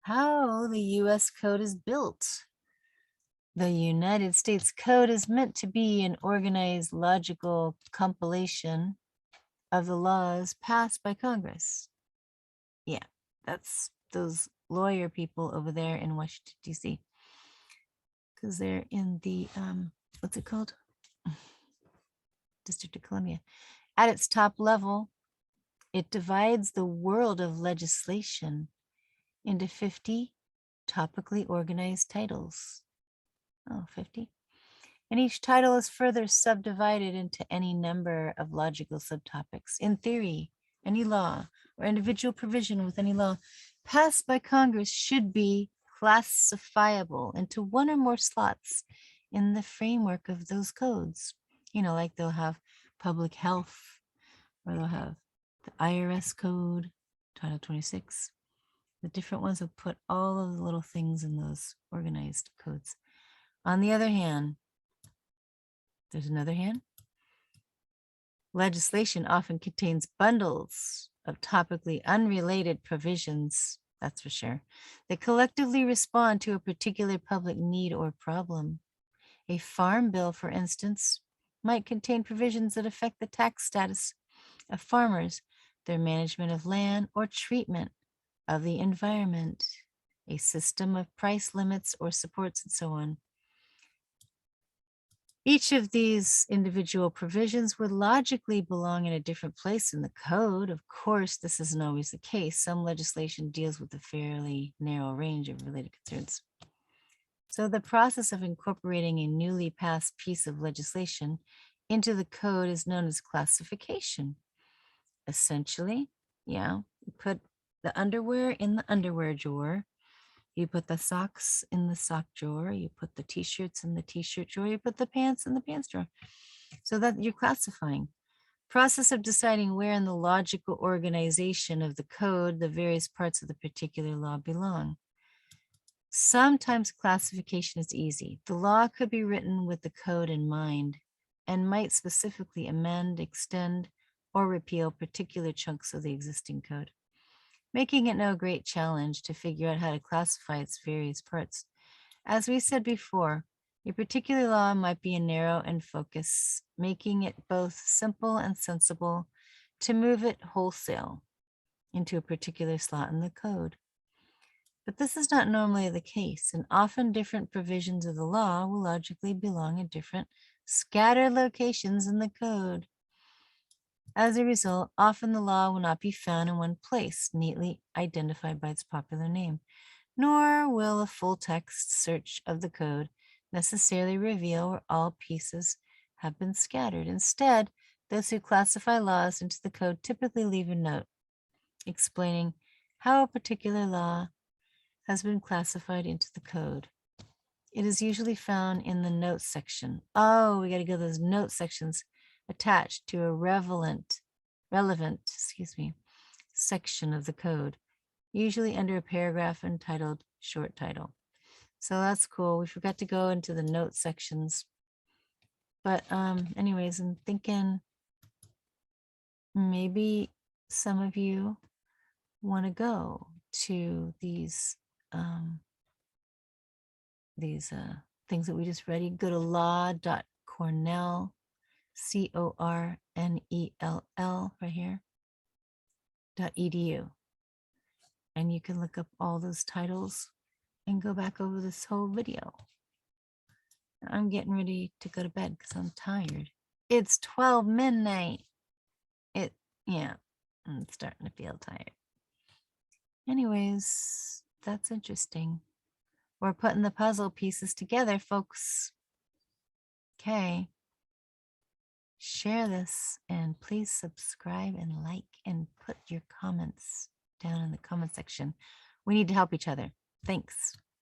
How the US Code is built. The United States Code is meant to be an organized, logical compilation of the laws passed by Congress. Yeah, that's those lawyer people over there in Washington, D.C. Because they're in the, what's it called? District of Columbia. At its top level, it divides the world of legislation into 50 topically organized titles. Oh, 50. And each title is further subdivided into any number of logical subtopics. In theory, any law or individual provision with any law passed by Congress should be classifiable into one or more slots in the framework of those codes. You know, like they'll have public health, or they'll have the IRS code, Title 26. The different ones will put all of the little things in those organized codes. On the other hand, there's another hand. Legislation often contains bundles of topically unrelated provisions, that's for sure, that collectively respond to a particular public need or problem. A farm bill, for instance, might contain provisions that affect the tax status of farmers, their management of land, or treatment of the environment, a system of price limits or supports, and so on. Each of these individual provisions would logically belong in a different place in the code. Of course, this isn't always the case. Some legislation deals with a fairly narrow range of related concerns. So the process of incorporating a newly passed piece of legislation into the code is known as classification. Essentially, yeah, you put the underwear in the underwear drawer. You put the socks in the sock drawer, you put the t-shirts in the t-shirt drawer, you put the pants in the pants drawer. So that you're classifying. Process of deciding where in the logical organization of the code the various parts of the particular law belong. Sometimes classification is easy. The law could be written with the code in mind and might specifically amend, extend, or repeal particular chunks of the existing code, making it no great challenge to figure out how to classify its various parts. As we said before, a particular law might be narrow in focus, making it both simple and sensible to move it wholesale into a particular slot in the code. But this is not normally the case, and often different provisions of the law will logically belong in different scattered locations in the code. As a result, often the law will not be found in one place, neatly identified by its popular name, nor will a full text search of the code necessarily reveal where all pieces have been scattered. Instead, those who classify laws into the code typically leave a note explaining how a particular law has been classified into the code. It is usually found in the notes section. Oh, we got to go to those note sections attached to a relevant, section of the code, usually under a paragraph entitled short title. So that's cool. We forgot to go into the note sections But anyways, I'm thinking maybe some of you want to go to these things that we just read. You go to law.cornell, CORNELL right here, .edu. And you can look up all those titles and go back over this whole video. I'm getting ready to go to bed because I'm tired. It's 12 midnight. Yeah, I'm starting to feel tired. Anyways, that's interesting. We're putting the puzzle pieces together, folks. Okay. Share this and please subscribe and like and put your comments down in the comment section. We need to help each other. Thanks.